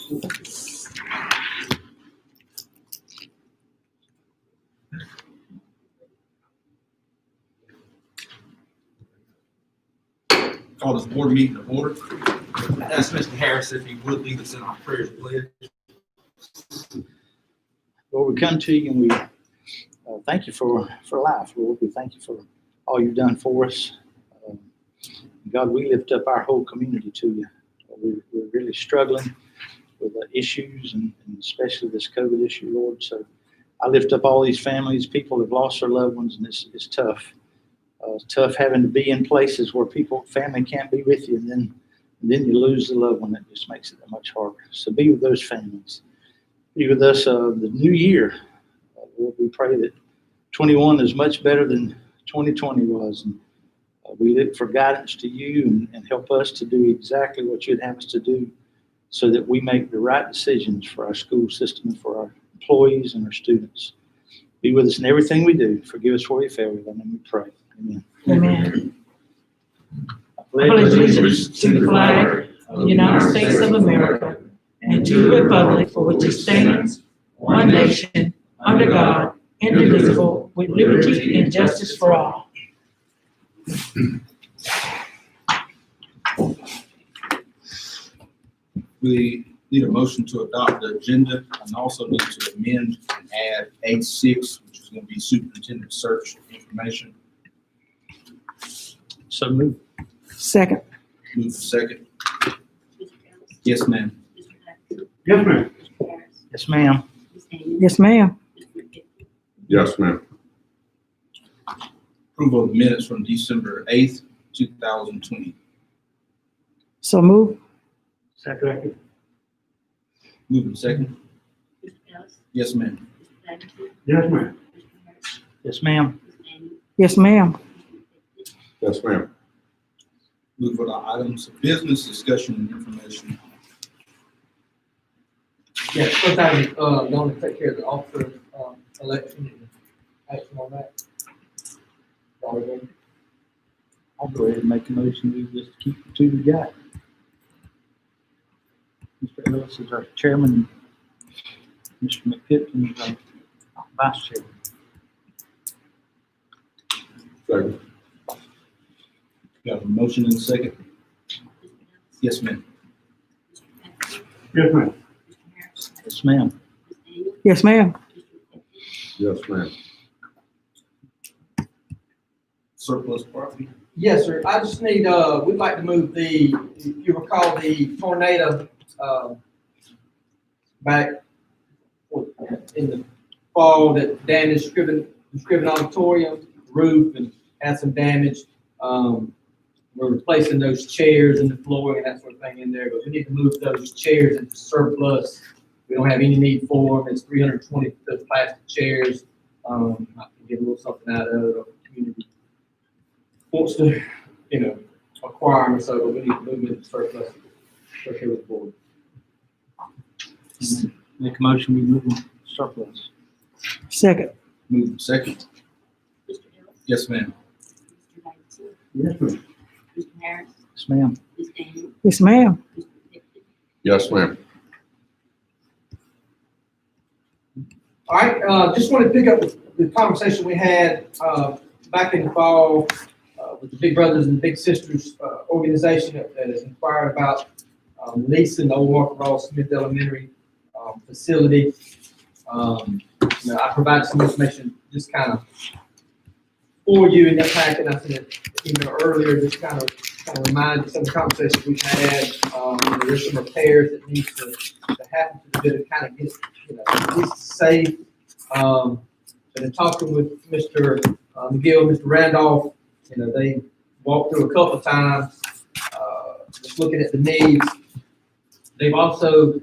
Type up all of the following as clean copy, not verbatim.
Call this board meeting to order. Ask Mr. Harris if he would lead us in our prayers, please. Lord, we come to you and we thank you for life, Lord. We thank you for all you've done for us. God, we lift up our whole community to you. We're really struggling with the issues and especially this COVID issue, Lord. So I lift up all these families. People have lost their loved ones, and it's tough. It's tough having to be in places where family can't be with you, and then you lose the loved one. It just makes it that much harder. So be with those families. Be with us the new year. Lord, we pray that 21 is much better than 2020 was. And we look for guidance to you and help us to do exactly what you'd have us to do so that we make the right decisions for our school system, for our employees and our students. Be with us in everything we do. Forgive us where we fail. In and we pray. Amen. Amen. I pledge allegiance to the flag of the United States of America and to the republic for which it stands, one nation, under God, indivisible, with liberty and justice for all. We need a motion to adopt the agenda and also need to amend and add A6, which is going to be superintendent search information. So move. Second. Move to second. Yes, ma'am. Yes, ma'am. Yes, ma'am. Yes, ma'am. Yes, ma'am. Approval of minutes from December 8th, 2020. So move. Second. Move to second. Yes, ma'am. Yes, ma'am. Yes, ma'am. Yes, ma'am. Yes, ma'am. Move for the items of business, discussion, and information. Yeah, first item, going to take care of the officer, election and action on that. I'll go ahead and make a motion. We just keep the two we got. Mr. Ellis is our chairman. And Mr. McPipton is our vice chairman. Second. Got a motion and a second? Yes, ma'am. Yes, ma'am. Yes, ma'am. Yes, ma'am. Yes, ma'am. Surplus property. Yes, sir. I just need, we'd like to move if you recall the tornado, back in the fall that damaged Scriven Auditorium, roof, and had some damage. We're replacing those chairs and the flooring and that sort of thing in there, but we need to move those chairs into surplus. We don't have any need for them. It's 320 of those plastic chairs. I can get a little something out of it. The community wants to, acquire them, so we need to move into surplus. Okay with the board. Make a motion. We move on surplus. Second. Move to second. Yes, ma'am. Yes, ma'am. Mr. Harris, Yes, ma'am. Ms. Daniel, Yes, ma'am. Mr. Pickett. Yes, ma'am. All right, just want to pick up the conversation we had back in the fall with the Big Brothers and Big Sisters organization that has inquired about leasing the old Walker Ross Smith Elementary facility. I provided some information just kind of for you in that packet. I sent it earlier, just kind of remind you some of the conversations we've had. There's some repairs that need to happen to the bit of kind of get at least safe. And in talking with Mr. McGill, Mr. Randolph, they walked through a couple of times, just looking at the needs. They've also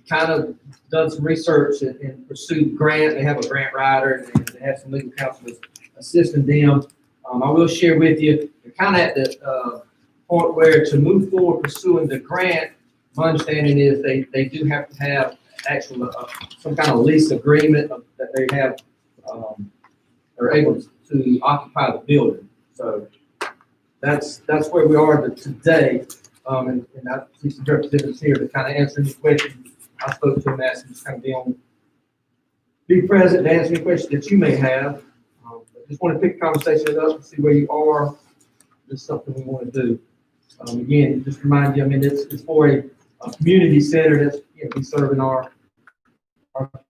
kind of done some research and pursued grant. They have a grant writer and they have some legal counsel assisting them. I will share with you, they're kind of at the point where to move forward pursuing the grant, my understanding is they do have to have actual some kind of lease agreement that they have are able to occupy the building. So that's where we are today. And I see some representatives here to kind of answer any questions I spoke to him, asked him to kind of be present and answer any questions that you may have. But just want to pick the conversation up and see where you are. This is something we want to do. Again, just remind you, I mean, it's for a community center that's, you know, be serving our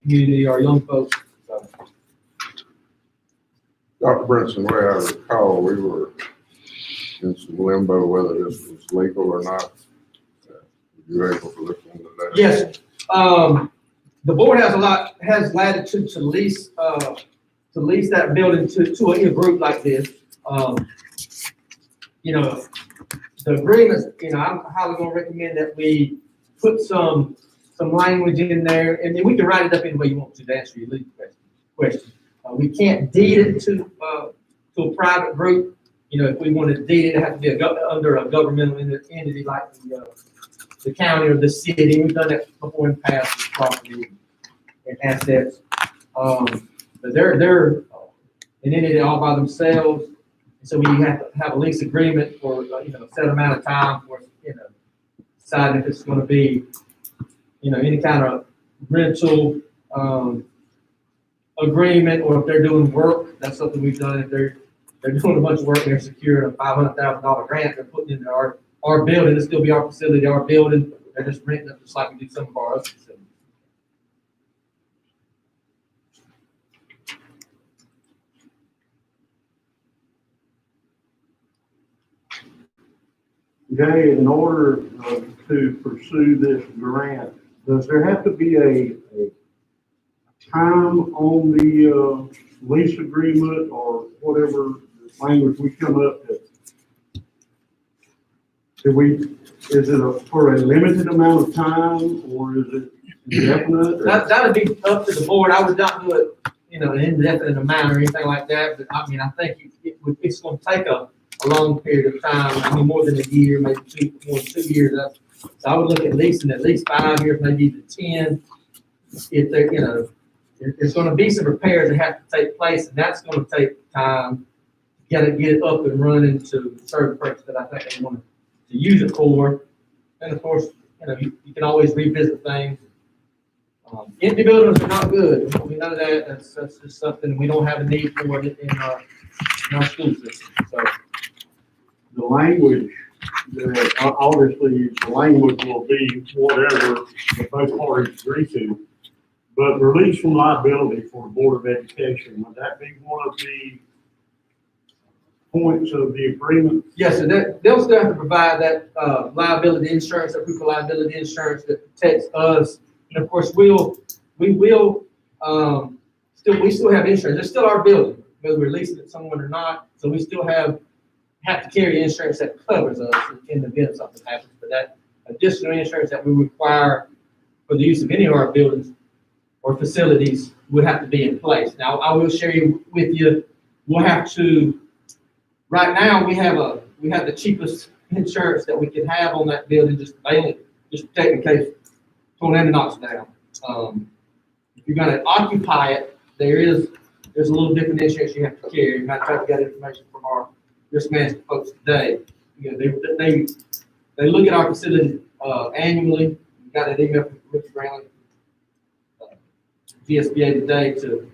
community, our young folks. So, Dr. Brinson, the way I recall, we were in some limbo whether this was legal or not. You were able to look into that? yes, the board has latitude to lease that building to a group like this. You know, the agreements, you know, I'm highly gonna recommend that we put some language in there, and then we can write it up any way you want to answer your legal question. We can't deed it to a private group. You know, if we want to deed it, it has to be under a governmental entity like the county or the city. We've done that before in the past with property and assets. But they're an entity all by themselves. So we have to have a lease agreement for, you know, a set amount of time for, you know, deciding if it's going to be, you know, any kind of rental agreement, or if they're doing work. That's something we've done. If they're doing a bunch of work, they're securing a $500,000 grant, they're putting into our building. It'll still be our facility, our building. They're just renting it just like we do some of our other facilities. Jay, in order to pursue this grant, does there have to be a time on the lease agreement or whatever language we come up with? Is it for a limited amount of time, or is it indefinite? That would be up to the board. I would not do it, you know, an indefinite amount or anything like that. But I mean, I think it's going to take a long period of time. I mean, more than a year, maybe more than 2 years. So I would look at leasing at least 5 years, maybe even 10. If they're, you know, there's going to be some repairs that have to take place, and that's going to take time. You got to get it up and running to serve the purpose that I think they want to use it for. And of course, you know, you can always revisit things. Empty buildings are not good. We know that. That's just something we don't have a need for it in our school system. So The language, obviously, the language will be whatever the both parties agree to. But release from liability for the Board of Education, would that be one of the points of the agreement? yes, and they'll still have to provide that liability insurance, that proof of liability insurance that protects us. And of course, we still have insurance. It's still our building, whether we're leasing it someone or not. So we still have to carry insurance that covers us in the event something happens. But that additional insurance that we require for the use of any of our buildings or facilities would have to be in place. Now, I will share with you, we'll have to. Right now, we have the cheapest insurance that we can have on that building, just protect in case tornado knocks it down. If you're going to occupy it, there's a little different insurance you have to carry. And I tried to get information from our risk management folks today. You know, they look at our facility annually. We got an email from Richard Brown, GSBA today to,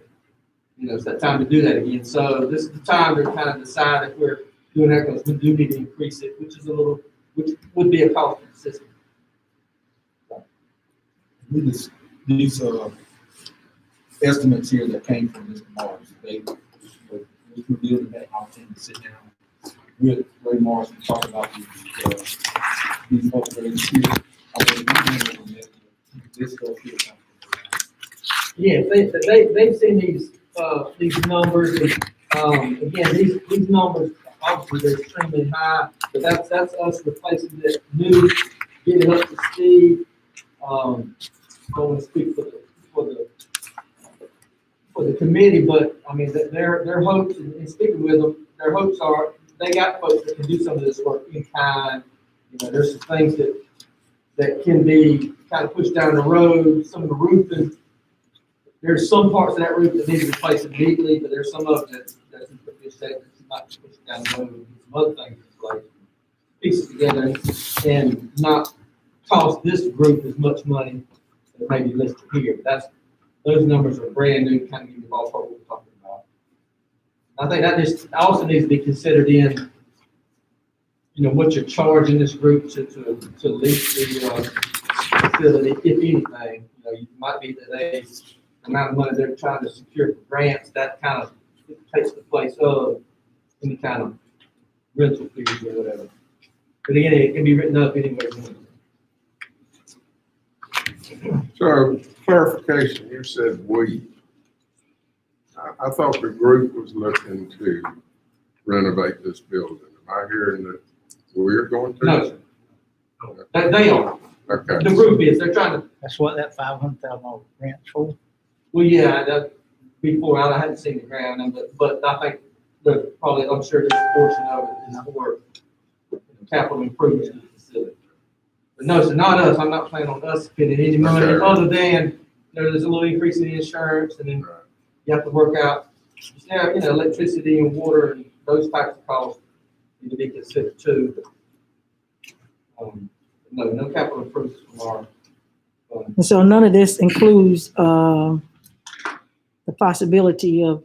you know, it's that time to do that again. So this is the time to kind of decide if we're doing that, because we do need to increase it, which would be a cost to the system. These estimates here that came from Mr. Morris, we reviewed that, I'll tend to sit down with Ray Morris and talk about these folks that are here. I mean, this goes here. Yeah, they've seen these numbers. And, again, these numbers, obviously, they're extremely high, but that's us replacing that new, getting up to speed. I don't want to speak for the committee, but I mean, their hopes, in speaking with them, their hopes are they got folks that can do some of this work in kind. You know, there's some things that can be kind of pushed down the road. Some of the roofing, there's some parts of that roof that need to be replaced immediately, but there's some of it that's not pushed down the road. Some other things like pieces together and not cost this group as much money that may be listed here, but those numbers are brand new, kind of give you the ballpark what we're talking about. I think that just also needs to be considered in, what you're charging this group to lease the facility, if anything. You might be that the amount of money they're trying to secure for grants, that kind of takes the place of any kind of rental fees or whatever. But again, it can be written up anyway. So clarification, you said we. I thought the group was looking to renovate this building. Am I hearing that we're going to? No, sir. They are. Okay. The group is, they're trying to, That's what that $500,000 grant's for. well, yeah, before, I hadn't seen the ground, but I think I'm sure this portion of it is for capital improvements in the facility. But no, sir, not us. I'm not planning on us spending any money Okay. other than, there's a little increase in insurance, and then you have to work out, electricity and water and those types of costs need to be considered too. No capital improvements from our fund. And so none of this includes the possibility of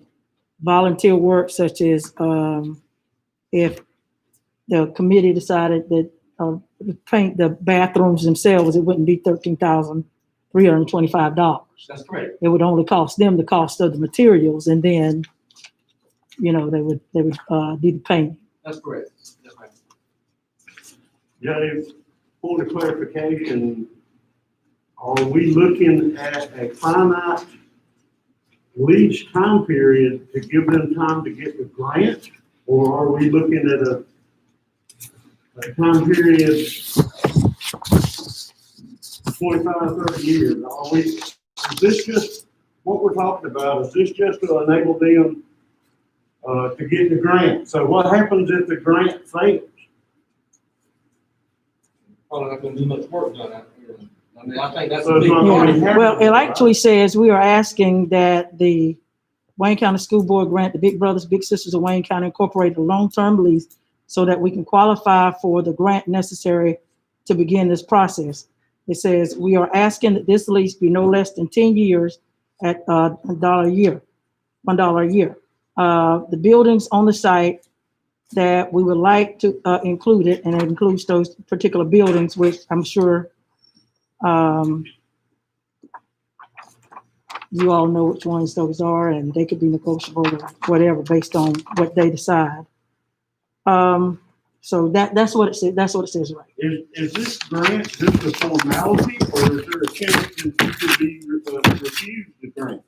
volunteer work, such as if the committee decided that paint the bathrooms themselves, it wouldn't be $13,325. That's correct. It would only cost them the cost of the materials, and then, they would do the painting. That's correct. Yes, ma'am. Jay, point of clarification, are we looking at a finite lease time period to give them time to get the grant? Or are we looking at a time period 25, 30 years? Is this just, what we're talking about, is this just to enable them to get the grant? So what happens if the grant fails? Probably not gonna be much work done out here. I mean, I think that's So a it's big not part gonna of it. happen. Well, it actually says we are asking that the Wayne County School Board grant the Big Brothers Big Sisters of Wayne County Incorporated a long-term lease so that we can qualify for the grant necessary to begin this process. It says we are asking that this lease be no less than 10 years at $1 a year. The buildings on the site that we would like to include it, and it includes those particular buildings, which I'm sure you all know which ones those are, and they could be negotiable or whatever based on what they decide. So that's what it says. That's what it says, right? Is this grant just a formality, or is there a chance that you could be refused the grant?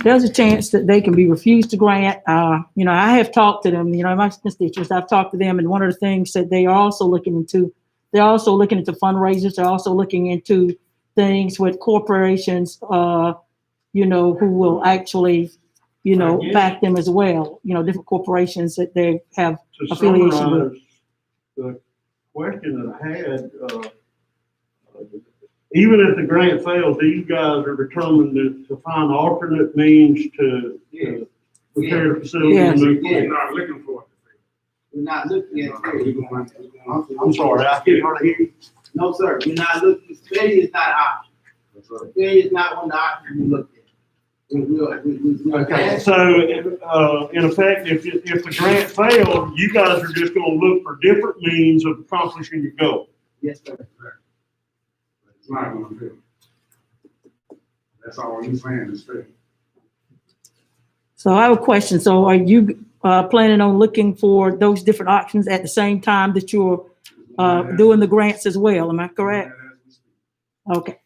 There's a chance that they can be refused to grant. I have talked to them, my constituents, I've talked to them, and one of the things that they're also looking into fundraisers. They're also looking into things with corporations, who will actually, back them as well. Different corporations that they have To affiliation with. summarize the question that I had, even if the grant fails, these guys are determined to find alternate means to prepare the facility. Yes. and move We're forward. not looking for it. We're not looking at it. I'm sorry, I can't hardly hear you. No, sir, we're not looking, failure is not an option. Failure is not one of the options we look at. Okay, so, in effect, if the grant failed, you guys are just gonna look for different means of accomplishing your goal. Yes, sir. It's not gonna do. That's all he's saying is fair. So I have a question. So are you planning on looking for those different options at the same time that you're doing the grants as well? Am I correct? Okay.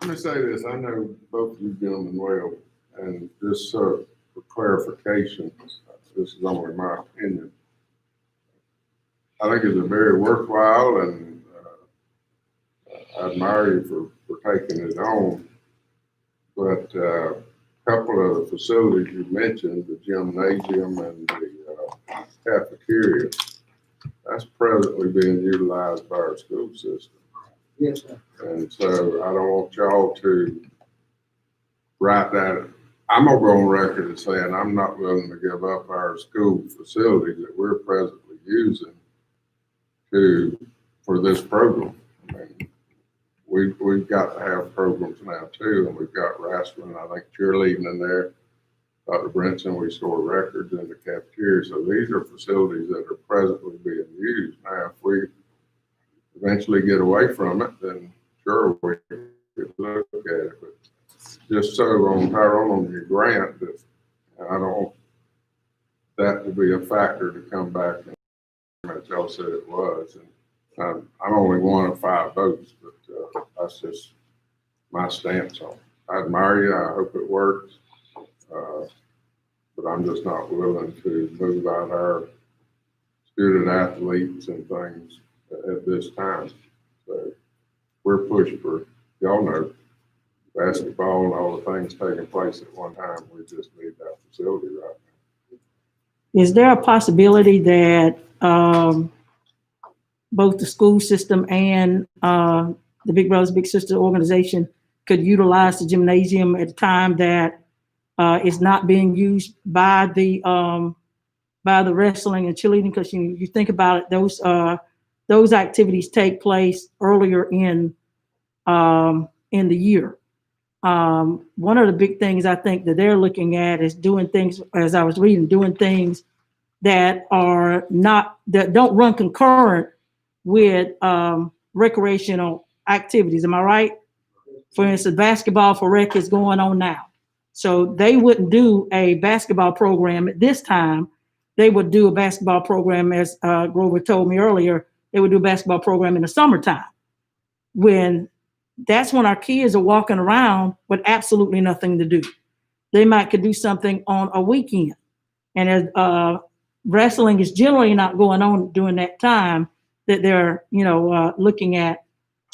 Let me say this, I know both of you gentlemen well, and just for clarification, this is only my opinion. I think it's a very worthwhile, and I admire you for taking it on. But a couple of the facilities you mentioned, the gymnasium and the cafeteria, that's presently being utilized by our school system. Yes, sir. And so I don't want y'all to write that. I'm gonna go on record as saying I'm not willing to give up our school facilities that we're presently using for this program. we've got to have programs now too, and we've got wrestling, I think cheerleading in there. Dr. Brinson, we store records in the cafeteria, so these are facilities that are presently being used. Now, if we eventually get away from it, then sure, we could look at it, but just so on Tyrone, on your grant, that I don't want that to be a factor to come back, and as y'all said it was, and I'm only one of 5 votes, but that's just my stance on it. I admire you, I hope it works, but I'm just not willing to move out our student athletes and things at this time. So we're pushed for, y'all know, basketball and all the things taking place at one time. We just need that facility right now. Is there a possibility that both the school system and the Big Brothers Big Sisters organization could utilize the gymnasium at a time that is not being used by the wrestling and cheerleading? Because you think about it, those activities take place earlier in the year. One of the big things I think that they're looking at is doing things, as I was reading, doing things that don't run concurrent with recreational activities. Am I right? For instance, basketball for rec is going on now. So they wouldn't do a basketball program at this time. They would do a basketball program, as Grover told me earlier, they would do a basketball program in the summertime. That's when our kids are walking around with absolutely nothing to do. They could do something on a weekend. And as wrestling is generally not going on during that time, that they're, looking at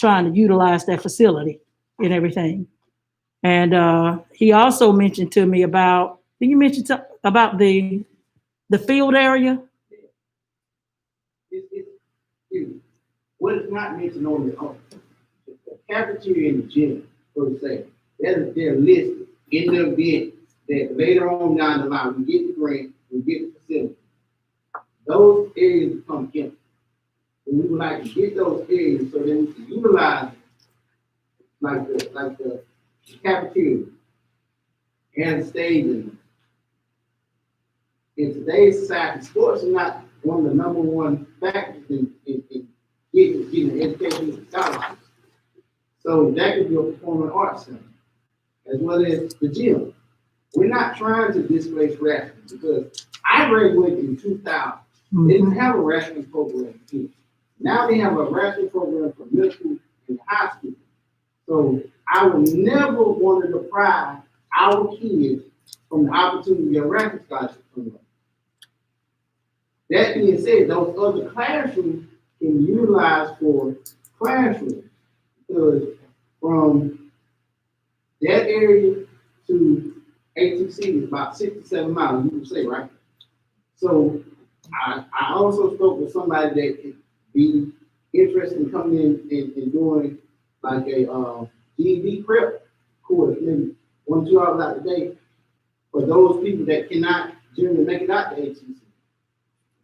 trying to utilize that facility and everything. And he also mentioned to me about, did you mention about the field area? What is not mentioned on the cafeteria and the gym, per se, they're listed in the event that later on down the line, we get the grant, we get the facility. Those areas become empty. And we would like to get those areas so that we can utilize it, like the cafeteria and the stadium. In today's society, sports are not one of the number one factors in getting an education and scholarships. So that could be a performing arts center, as well as the gym. We're not trying to displace wrestling because I graduated in 2000. They didn't have a wrestling program here. Now they have a wrestling program for middle school and high school. So I would never want to deprive our kids from the opportunity to get a wrestling scholarship from them. That being said, those other classrooms can be utilized for classrooms, because from that area to ATC is about 67 miles, you can say, right? So I also spoke with somebody that could be interested in coming in and doing like a GED prep course, maybe 1 or 2 hours out a day for those people that cannot generally make it out to ATC.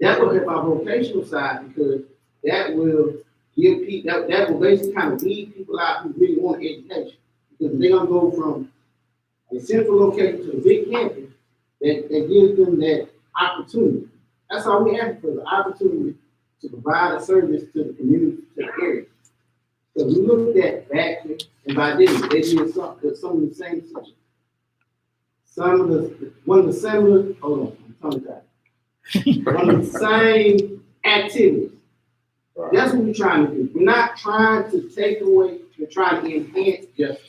That will help our vocational side, because that will give people, that will basically kind of lead people out who really want education, because they're gonna go from a central location to a big campus that gives them that opportunity. That's all we ask for, the opportunity to provide a service to the community, to the area. So we looked at Baxter and Vidalia, they did some of the same things. One of the similar, hold on, I'm telling you that. One of the same activities. That's what we're trying to do. We're not trying to take away, we're trying to enhance justice.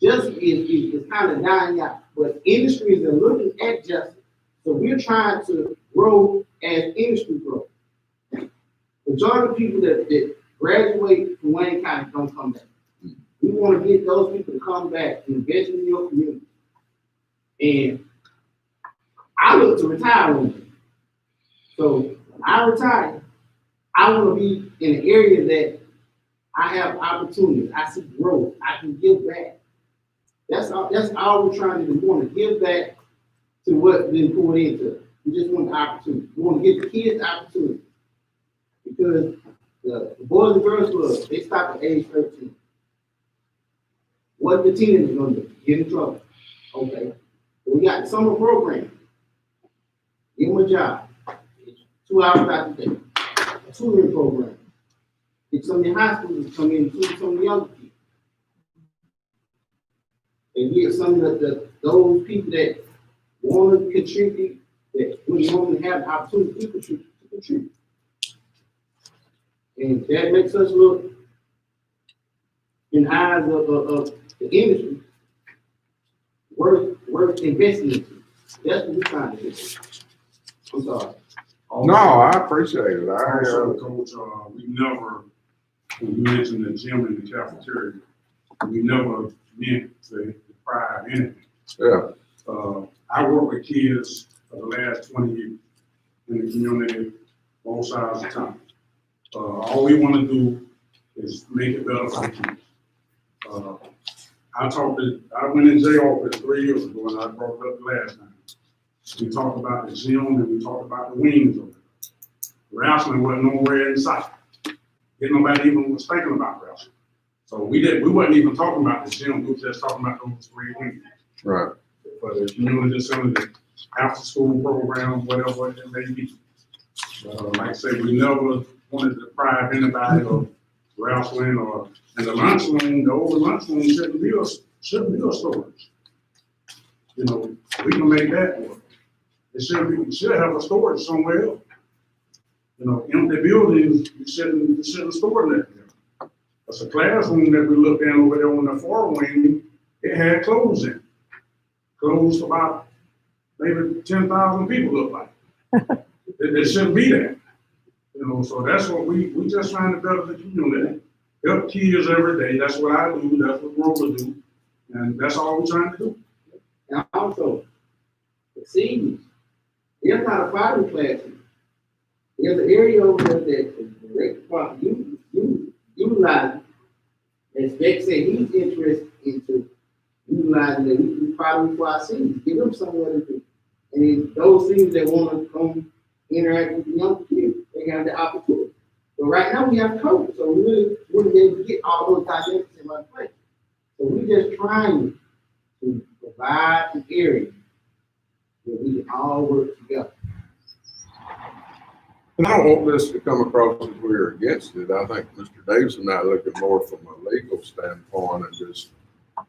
Justice is kind of dying out, but industries are looking at justice. So we're trying to grow as industry grows. The majority of people that graduate from Wayne County don't come back. We want to get those people to come back and invest in your community. And I look to retire one day. So when I retire, I want to be in an area that I have opportunities, I see growth, I can give back. That's all we're trying to do. We want to give back to what's been poured into it. We just want the opportunity. We want to give the kids the opportunity. Because the Boys and Girls Club, they stop at age 13. what the teenagers gonna do? Get in trouble. Okay. We got the summer program. Give them a job. 2 hours out the day. A tutoring program. Get some of the high schools to come in and tutor some of the other people. And get some of those people that want to contribute, that we want to have the opportunity to contribute. And that makes us look in the eyes of the industry worth investing into. That's what we're trying to do. I'm sorry. No, I appreciate it. Also, Coach, we never, when you mentioned the gym and the cafeteria, we never meant to deprive anything. Yeah, I work with kids for the last 20 years in the community, both sides of town. All we want to do is make it better for the kids. I went in Jay office 3 years ago and I brought it up last time. We talked about the gym and we talked about the wings of it. Wrestling wasn't nowhere in sight. Didn't nobody even was thinking about wrestling. So we wasn't even talking about the gym, we were just talking about those 3 wings. right. For the community center, after school program, whatever it may be. Like I say, we never wanted to deprive anybody of wrestling or, and the lunchroom, the old lunchroom shouldn't be a storage. You know, we can make that work. It should have a storage somewhere else. You know, empty buildings, you shouldn't store that there. It's a classroom that we looked at over there on the far wing, it had clothes in it. Close to about maybe 10,000 people look like. It shouldn't be that. You know, so that's what we just trying to better the community. Help kids every day. That's what I do. That's what Roller do. And that's all we're trying to do. And also, the seniors, there's not a fighting classroom. There's an area over there that the direct department utilizing. As Beck said, he's interested into utilizing that. We probably for our seniors, give them somewhere to do. And then those seniors that want to come interact with the young kids, they have the opportunity. So right now we have COVID, so we really wouldn't be able to get all those dynamics in one place. So we're just trying to provide an area where we can all work together. And I don't want this to come across as we're against it. I think Mr. Davis and I are looking more from a legal standpoint, and just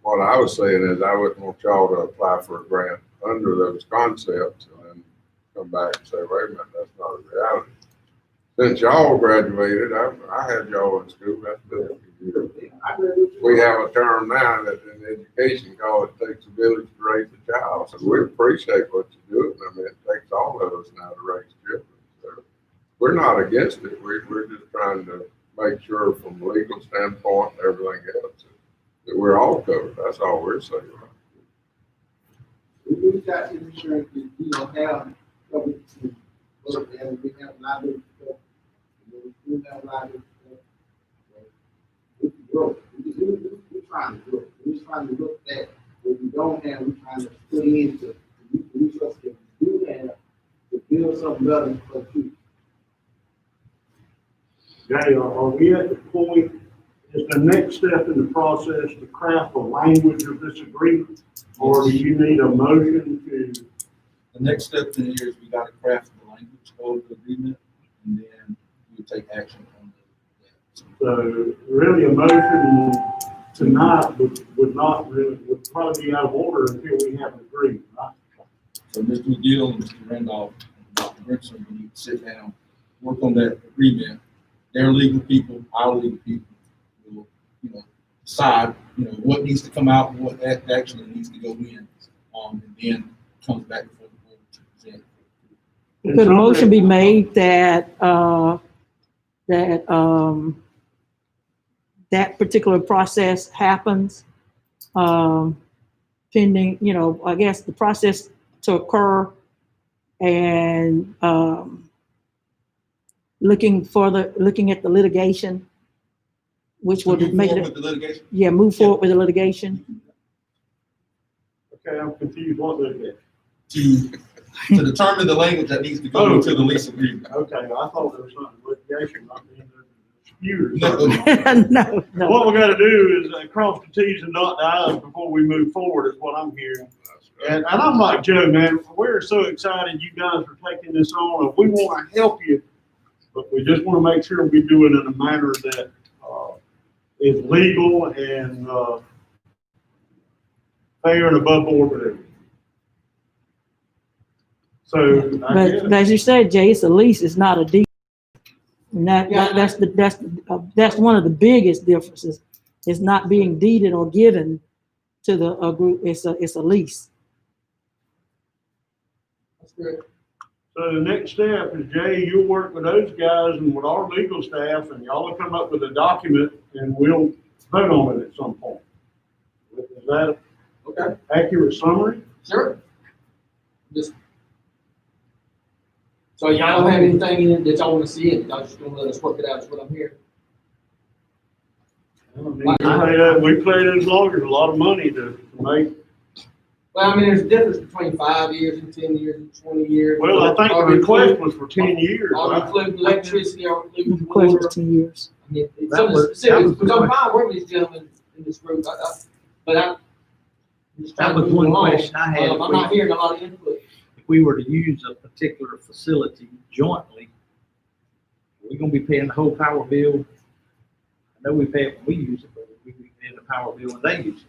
what I was saying is I wouldn't want y'all to apply for a grant under those concepts and then come back and say, wait a minute, that's not a reality. Since y'all graduated, I had y'all in school, that's good. We have a term now that in education called it takes a village to raise a child. So we appreciate what you're doing. I mean, it takes all of us now to raise children. So we're not against it. We're just trying to make sure from a legal standpoint and everything else that we're all covered. That's all we're saying. We got the insurance, we don't have coverage. We have liability. We have liability. We can grow. We're trying to grow. We're trying to look at what we don't have. We're trying to put into the resources that we do have to build something better for the future. Jay, are we at the point, is the next step in the process to craft a language of this agreement? Or do you need a motion to? The next step in here is we got to craft the language of the agreement, and then we take action on that. So really a motion tonight would probably be out of order until we have an agreement, right? So Mr. McGill and Mr. Randolph and Dr. Brinson, we need to sit down, work on that agreement. Their legal people, our legal people will, decide, what needs to come out and what actually needs to go in, and then comes back before the board to present. Could a motion be made that, that particular process happens, pending, I guess the process to occur and, looking at the litigation, which would make it, With the litigation? yeah, move forward with the litigation. Okay, I'm confused, what litigation? To determine the language that needs to go into the lease agreement. Okay, I thought there was something litigation, not being there. years. No, no. What we gotta do is cross the T's and dot the I's before we move forward, is what I'm hearing. And I'm like Joe, man, we're so excited you guys are taking this on, and we wanna help you, but we just wanna make sure we do it in a manner that, is legal and, fair and above board with everything. So, I guess. But as you said, Jay, it's a lease, it's not a deed. And Yeah. that's one of the biggest differences. It's not being deeded or given to the group. It's a lease. That's good. So the next step is, Jay, you'll work with those guys and with our legal staff, and y'all will come up with a document, and we'll vote on it at some point. Is that Okay, an accurate summary? sure. Just. So y'all don't have anything in it that y'all wanna see it, y'all just gonna let us work it out, is what I'm hearing. We played as long as a lot of money to make. Well, I mean, there's a difference between 5 years and 10 years and 20 years. Well, I think the Are we request including- was for 10 years. Are we right? including electricity, are we The including question water? is 10 years. I mean, That some of the was- that specifics, was the because I'm question. fine working with these gentlemen in this group, but I'm just That trying to was move one along. question I had. I'm not hearing a lot of input. If we were to use a particular facility jointly, are we gonna be paying the whole power bill? I know we pay it when we use it, but we be paying the power bill when they use it.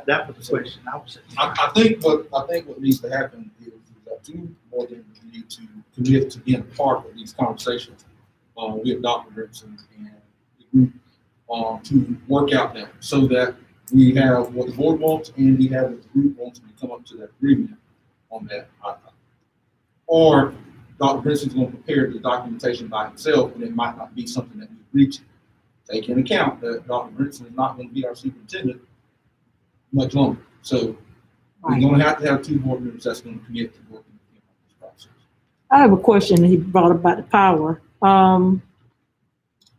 That was the question I was saying. I think what needs to happen is that two more than we need to commit to being part of these conversations with Dr. Gibson and the group to work out that, so that we have what the board wants and we have what the group wants, and we come up to that agreement on that. Or Dr. Gibson's going to prepare the documentation by himself, and it might not be something that we reach. Take into account that Dr. Gibson is not going to be our superintendent much longer. So we're going to have two board members that's going to commit to working with him on this process. I have a question he brought about the power.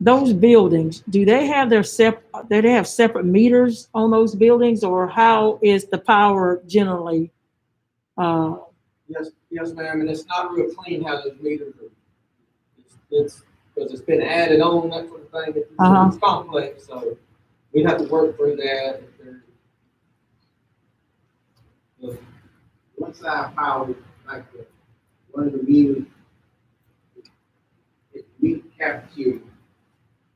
Those buildings, do they have separate meters on those buildings, or how is the power generally? Yes, ma'am, and it's not real clean how those meters are. It's, because it's been added on, that sort of thing. It's complex, so we have to work through that. If there's- One side power, like one of the meters, it's meat cafeteria.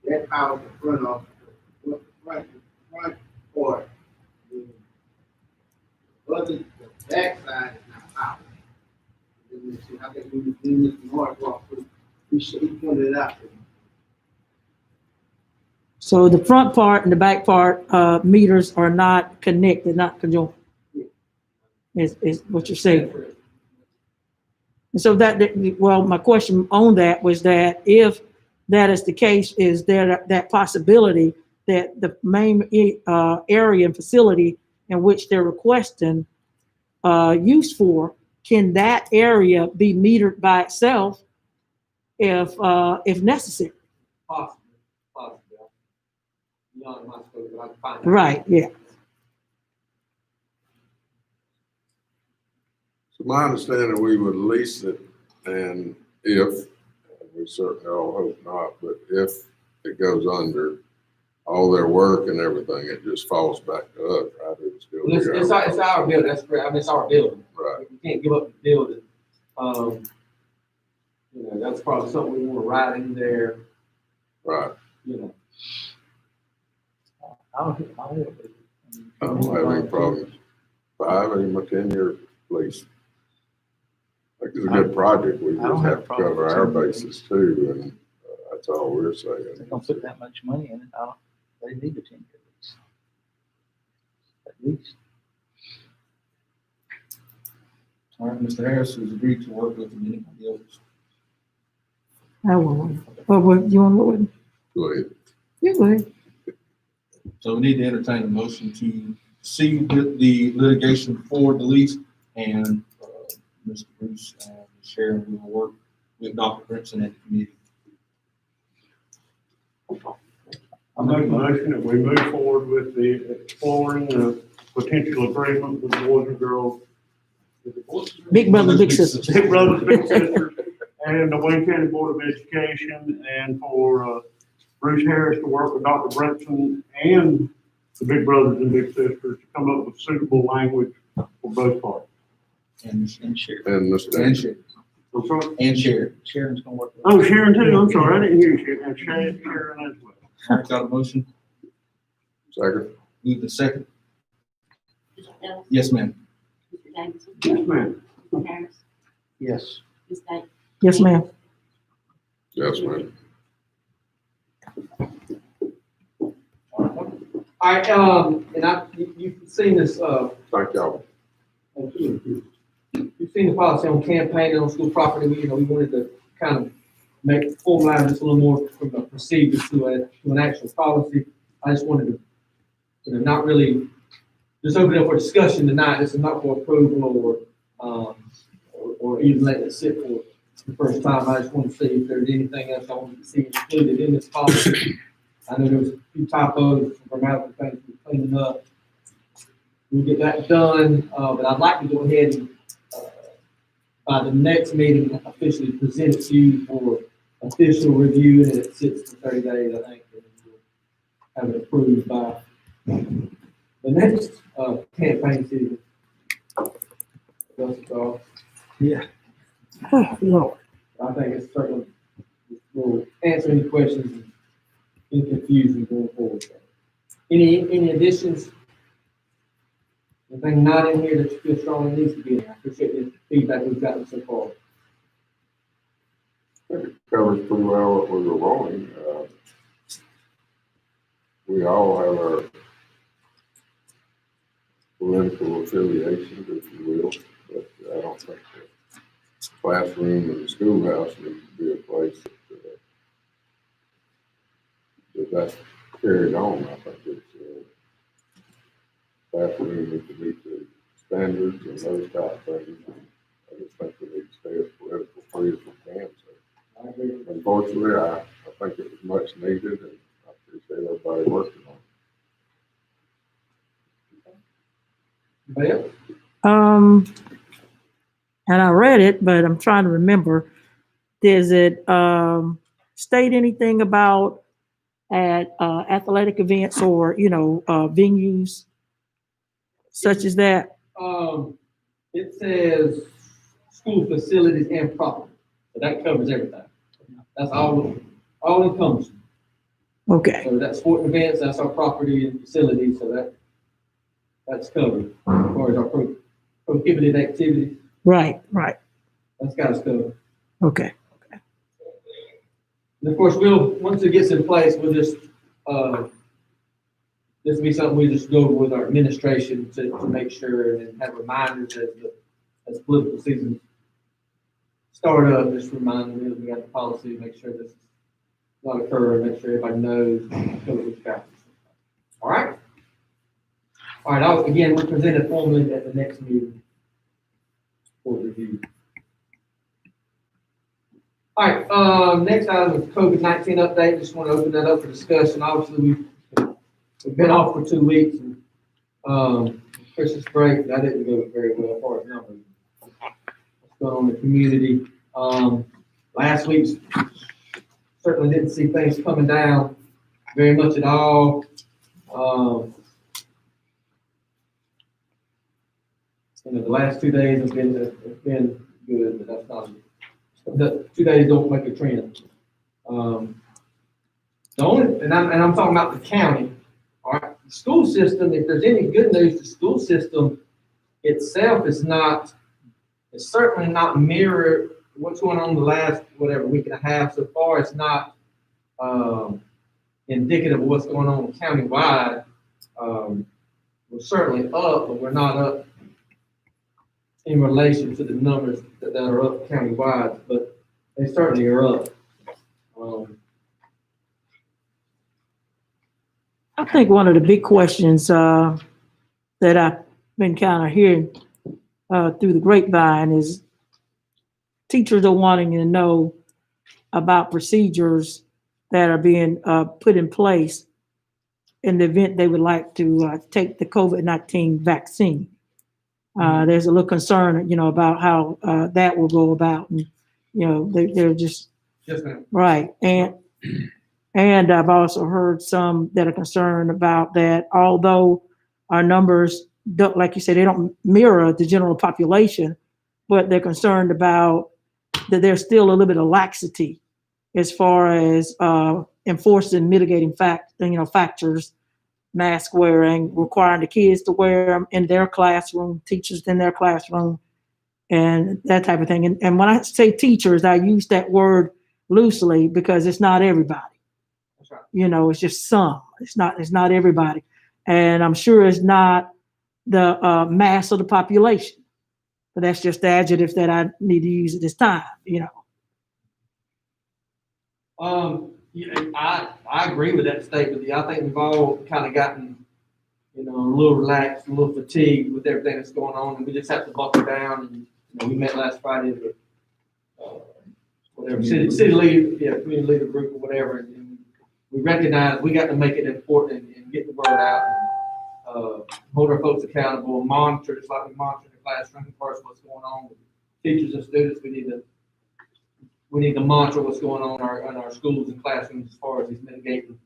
That power the front of, the front part. The back side is not power. I think we this north walk through, he pointed it out to me. So the front part and the back part, meters are not connected, not conjoined. Is what you're saying. And so well, my question on that was that if that is the case, is there that possibility that the main area and facility in which they're requesting use for, can that area be metered by itself if necessary? Possibly. Beyond my scope, but I can find out. Right, yeah. So my understanding, we would lease it, and if, we certainly all hope not, but if it goes under, all their work and everything, it just falls back to us, right? It's still Well, it's our building, that's correct, I mean, it's our building. Right. We can't give up the building. That's probably something we want to write in there, Right. I I don't have any problems. 5, even a 10-year lease. I think it's a good project. We I don't just have have a to problem cover with our 10 year bases too, and that's all we're saying. They're gonna put that much money in it, they need a 10-year lease. At least. All right, Mr. Harris has agreed to work with anybody else. I will. What you want to? Go ahead. You go ahead. So we need to entertain a motion to see with the litigation for the lease, and Mr. Bruce and Sharon will work with Dr. Brinson and the committee. I make a motion that we move forward with the exploring the potential agreement with the Boys and Girls. Big brother, big sister. Big Brothers Big Sisters and the Wayne County Board of Education, and for Bruce Harris to work with Dr. Brunson and the big brothers and big sisters to come up with suitable language for both parties. And Sharon. And Mr. And Dan. Sharon. I'm sorry? And Sharon. Sharon's gonna work. with Oh, us. Sharon too, I'm sorry, I didn't hear you, Sharon, and Sharon as well. All right, got a motion? Second. Move the second. Mr. Ellis? Yes, ma'am. Mr. Davidson? Yes, ma'am. Mr. Harris? Yes. Ms. Davis? Yes, ma'am. Yes, ma'am. All right, you've seen this, Thank y'all. you've seen the policy on campaigning on school property. We wanted to kind of formalize this a little more from a procedure to an actual policy. I just wanted to, not really, just open it up for discussion tonight. This is not for approval or even letting it sit for the first time. I just want to see if there's anything else I wanted to see included in this policy. I know there was a few typos, grammatical things we're cleaning up. We'll get that done, but I'd like to go ahead and, by the next meeting, officially present it to you for official review, and it sits for 30 days, I think, and we'll have it approved by the next, campaign season. That's all. Yeah. Lord. I think it's certainly, will answer any questions and any confusion going forward. Any additions? Anything not in here that you feel strongly needs to be in? I appreciate the feedback we've gotten so far. I think it covers pretty well what we were wanting. We all have our political affiliations, if you will, but I don't think the classroom and the schoolhouse needs to be a place that's carried on. I think it's classroom needs to meet the standards and those type of things. I just think we need to stay as political free as we can. So I agree. unfortunately, I think it was much needed, and I appreciate everybody working on it. Beth? And I read it, but I'm trying to remember. Does it state anything about at athletic events or, venues such as that? It says school facilities and property, so that covers everything. That's all encompassing. Okay, So that's sporting events, that's our property and facilities, so that's covered. As far as our prohibited activities, right. that's got us covered. Okay. And of course, once it gets in place, we'll just, this will be something we just go over with our administration to make sure and have reminders as political season start up, just remind them that we got the policy, make sure this is not occurring, make sure everybody knows what we've got. All right? All right, again, we'll present it formally at the next meeting for review. All right, next item is COVID-19 update. Just want to open that up for discussion. Obviously, we've been off for 2 weeks, and Christmas break, that didn't go very well as far as numbers. What's going on in the community? Last week certainly didn't see things coming down very much at all. The last 2 days have been good, but that's not. The 2 days don't make a trend. The only, and I'm talking about the county. All right, the school system. If there's any good news, the school system itself is not. It's certainly not mirrored what's going on the last week and a half so far. It's not indicative of what's going on countywide. We're certainly up, but we're not up in relation to the numbers that are up countywide, but they certainly are up. I think one of the big questions that I've been kind of hearing through the grapevine is teachers are wanting to know about procedures that are being put in place in the event they would like to take the COVID-19 vaccine. There's a little concern, about how that will go about, and they're just Yes, ma'am. right. And And I've also heard some that are concerned about that, although our numbers don't, like you said, they don't mirror the general population, but they're concerned about that there's still a little bit of laxity as far as enforcing mitigating factors, mask wearing, requiring the kids to wear them in their classroom, teachers in their classroom, and that type of thing. And when I say teachers, I use that word loosely because it's not everybody. That's right. It's just some. It's not everybody. And I'm sure it's not the mass of the population. But that's just the adjective that I need to use at this time, Yeah, I agree with that statement. I think we've all kind of gotten, a little relaxed, a little fatigued with everything that's going on, and we just have to buckle down. And we met last Friday with whatever city leader, community leader group or whatever, and we recognize we got to make it important and get the word out, and hold our folks accountable, monitor just like we monitor the classroom as far as what's going on with teachers and students. We need to monitor what's going on in our schools and classrooms as far as these mitigating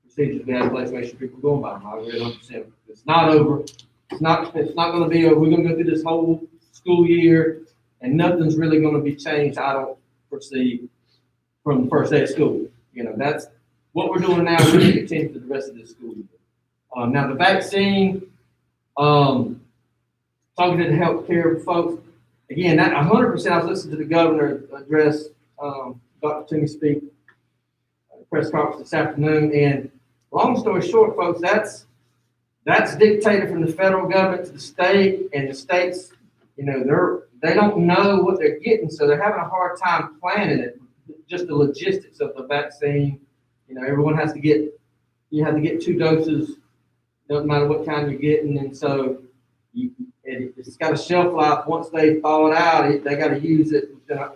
procedures we have in place to make sure people are going by them. I really understand. It's not over. It's not going to be over. We're going to go through this whole school year, and nothing's really going to be changed, I don't foresee, from the first day of school. That's what we're doing now. We're going to continue for the rest of this school year. Now, the vaccine, talking to the healthcare folks, again, that 100%, I was listening to the governor address Dr. Toomey speak at the press conference this afternoon, and long story short, folks, that's dictated from the federal government to the state, and the states, they don't know what they're getting, so they're having a hard time planning it. Just the logistics of the vaccine, everyone has to get 2 doses, doesn't matter what kind you're getting, and so it's got a shelf life. Once they thaw it out, they got to use it within a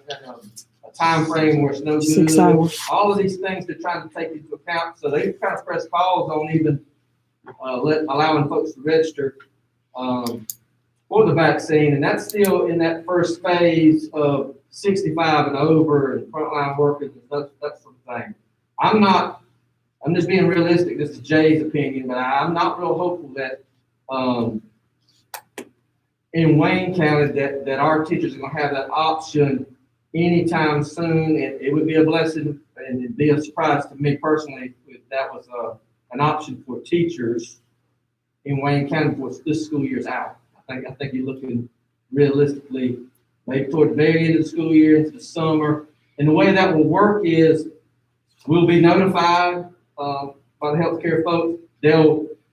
time frame where it's no good. 6 hours. All of these things they're trying to take into account, so they kind of press pause on even allowing folks to register for the vaccine, and that's still in that first phase of 65 and over and frontline workers and that sort of thing. I'm just being realistic. This is Jay's opinion, but I'm not real hopeful that in Wayne County that our teachers are going to have that option anytime soon. And it would be a blessing and it'd be a surprise to me personally if that was an option for teachers in Wayne County before this school year's out. I think you're looking realistically maybe toward the very end of the school year into the summer. And the way that will work is we'll be notified by the healthcare folks.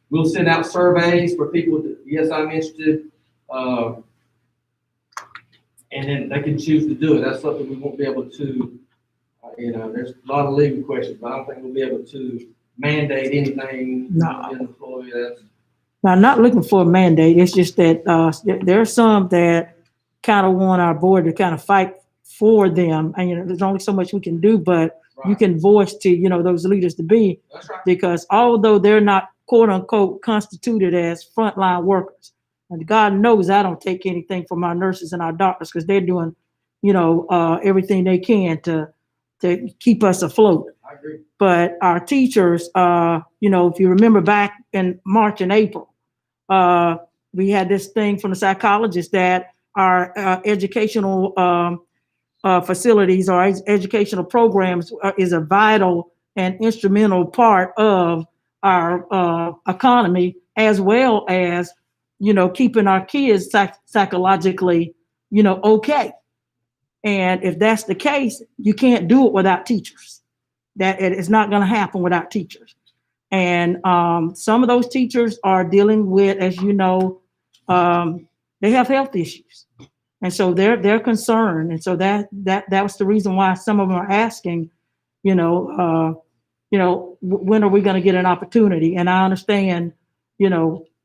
We'll send out surveys for people that, yes, I'm interested. And then they can choose to do it. That's something we won't be able to, there's a lot of legal questions, but I don't think we'll be able to mandate anything. No. In the employee. Now, I'm not looking for a mandate. It's just that there are some that kind of want our board to kind of fight for them. And, there's only so much we can do, but you can voice to, those leaders to be. That's right. Because although they're not, quote unquote, constituted as frontline workers, and God knows I don't take anything from our nurses and our doctors because they're doing, everything they can to keep us afloat. I agree. But our teachers, if you remember back in March and April, we had this thing from the psychologist that our educational facilities or educational programs is a vital and instrumental part of our economy, as well as, keeping our kids psychologically, okay. And if that's the case, you can't do it without teachers. That it is not going to happen without teachers. And some of those teachers are dealing with, as you know, they have health issues. And so they're concerned. And so that was the reason why some of them are asking, when are we going to get an opportunity? And I understand,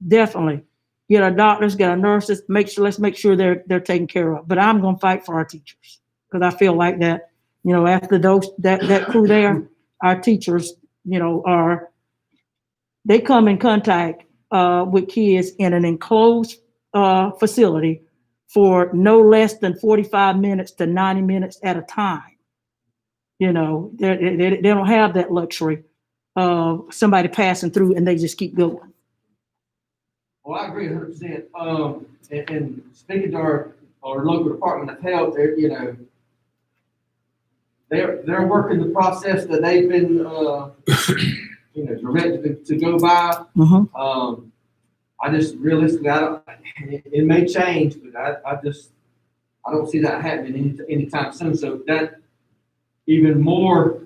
definitely get our doctors, get our nurses, let's make sure they're taken care of. But I'm going to fight for our teachers because I feel like that, after that crew there, our teachers, they come in contact with kids in an enclosed facility for no less than 45 minutes to 90 minutes at a time. You know, they don't have that luxury of somebody passing through and they just keep going. Well, I agree 100%. And speaking to our local Department of Health, they're, you know, they're working the process that they've been, you know, directed to go by. Mhm. I just realistically, it may change, but I don't see that happening anytime soon. So that even more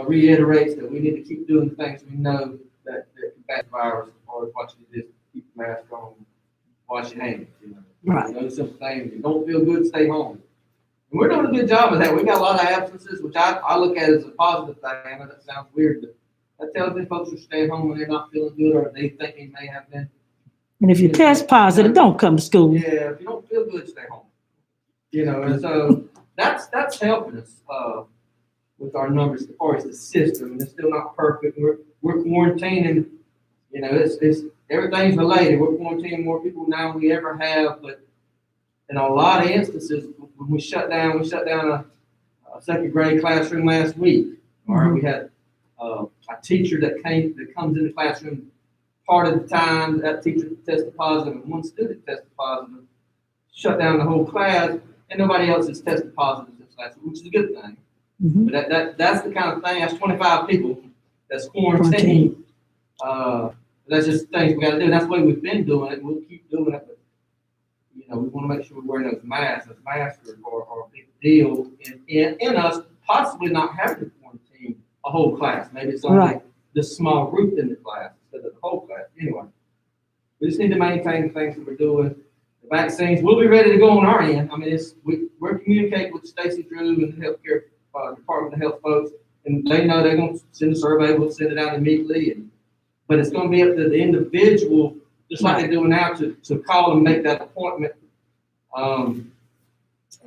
reiterates that we need to keep doing things we know that combat the virus, or what you just keep the mask on, wash your hands, you know. Right. Those simple things. If you don't feel good, stay home. And we're doing a good job of that. We got a lot of absences, which I look at as a positive thing. I know that sounds weird, but that tells me folks are staying home when they're not feeling good or they think they may have been. And if you test positive, don't come to school. Yeah, if you don't feel good, stay home. You know, and so that's helping us with our numbers as far as the system. And it's still not perfect. We're quarantining. You know, it's everything's related. We're quarantining more people now than we ever have. But in a lot of instances, when we shut down a second grade classroom last week. All right, we had a teacher that comes in the classroom part of the time. That teacher tested positive, and one student tested positive. Shut down the whole class, and nobody else has tested positive since last week, which is a good thing. Mhm. But that's the kind of thing. That's 25 people that's quarantined. That's just things we got to do. That's the way we've been doing it. We'll keep doing it, but you know, we want to make sure we're wearing those masks. Those masks are a big deal in us possibly not having to quarantine a whole class. Maybe it's only Right. the small group in the class instead of the whole class. Anyway, we just need to maintain the things that we're doing. The vaccines, we'll be ready to go on our end. I mean, we're communicating with Stacey Drew and the healthcare Department of Health folks, and they know they're going to send a survey. We'll send it out immediately, but it's going to be up to the individual, just like they do now, to call and make that appointment.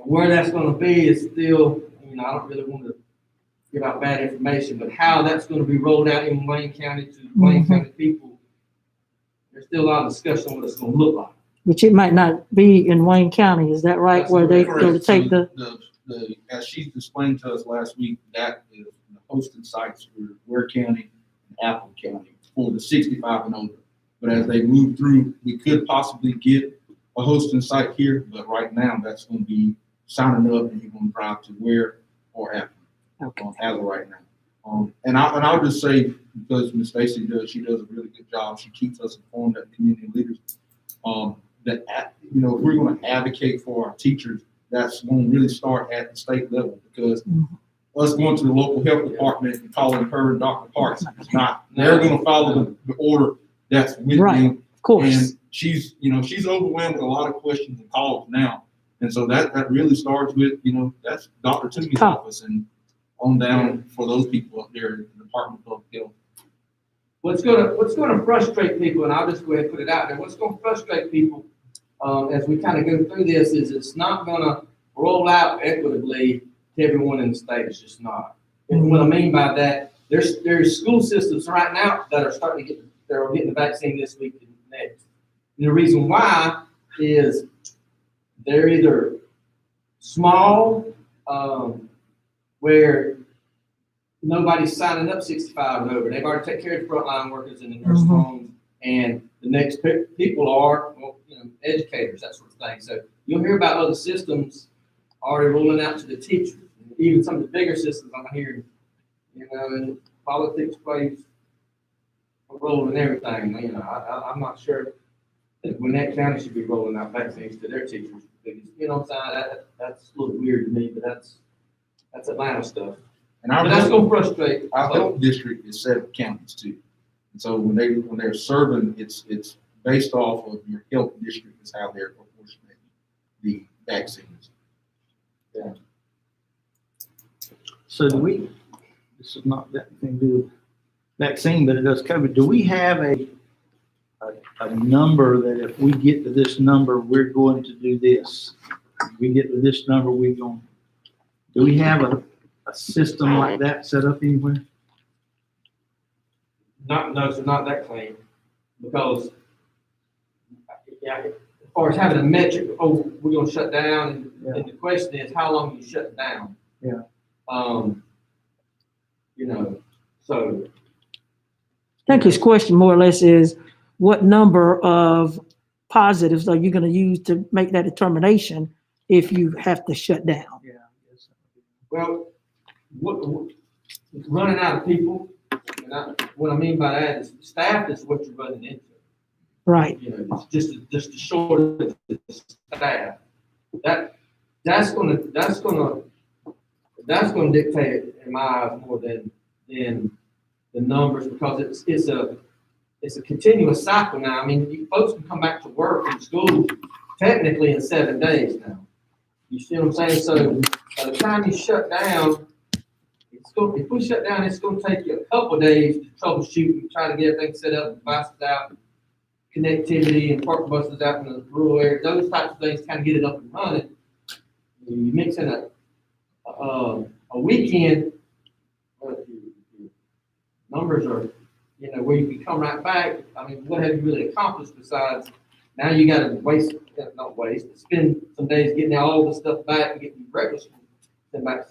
Where that's going to be is still, you know, I don't really want to give out bad information, but how that's going to be rolled out in Wayne County to Wayne County people, there's still a lot of discussion on what it's going to look like. Which it might not be in Wayne County, is that right? That's Where they Correct. go to take So the, as she explained to us last week, that is the hosting sites for Ware County and Apple County for the 65 and older. But as they move through, we could possibly get a hosting site here, but right now that's going to be signing up and you're going to drive to Ware or Apple. Okay. As of right now. And I'll just say, because Ms. Stacy does a really good job. She keeps us informed as community leaders. That you know, if we're going to advocate for our teachers, that's going to really start at the state level, because us going to the local health department and calling her and Dr. Parks is not. They're going to follow the order that's with Right. them. of course. And she's overwhelmed with a lot of questions and calls now. And so that really starts with, you know, that's Dr. Toomey's Top. office and on down for those people up there in the Department of Public Health. What's gonna frustrate people, and I'll just go ahead and put it out there, what's gonna frustrate people as we kind of go through this is it's not gonna roll out equitably to everyone in the state. It's just not. And what I mean by that, there's school systems right now that are starting to they're getting the vaccine this week and next. And the reason why is they're either small, where nobody's signing up 65 and over. They've already taken care of the frontline workers in the nursing homes, and the next people are, well, you know, educators, that sort of thing. So you'll hear about other systems already rolling out to the teachers. Even some of the bigger systems I'm hearing, you know, and politics plays a role in everything. You know, I'm not sure that Gwinnett County should be rolling out vaccines to their teachers. Because, you know what I'm saying? That's a little weird to me, but that's Atlanta stuff. And our But that's gonna frustrate. Our health district is 7 counties too. And so when they're serving, it's based off of your health district is how they're proportionate the vaccines. Yeah. So do we, this is not that thing to do with vaccine, but it does cover, do we have a number that if we get to this number, we're going to do this? If we get to this number, we're going, do we have a system like that set up anywhere? No, so not that clean, because yeah, as far as having a metric, oh, we're gonna shut down, and the question is, how long you shut down? Yeah. you know, so. I think his question more or less is, what number of positives are you gonna use to make that determination if you have to shut down? Yeah. Yes. Well, what, running out of people, and what I mean by that is staff is what you're running into. Right, You know, it's just a shortage of staff. That's gonna dictate in my eyes more than the numbers, because it's a continuous cycle now. I mean, you folks can come back to work in school technically in 7 days now. You see what I'm saying? So by the time you shut down, if we shut down, it's gonna take you a couple of days to troubleshoot and try to get everything set up, devices out, connectivity and park buses out in the rural area, those types of things, kind of get it up and running. You mix in a weekend, but your numbers are, you know, where you can come right back. I mean, what have you really accomplished besides now you got to spend some days getting all the stuff back and getting regular school sent back.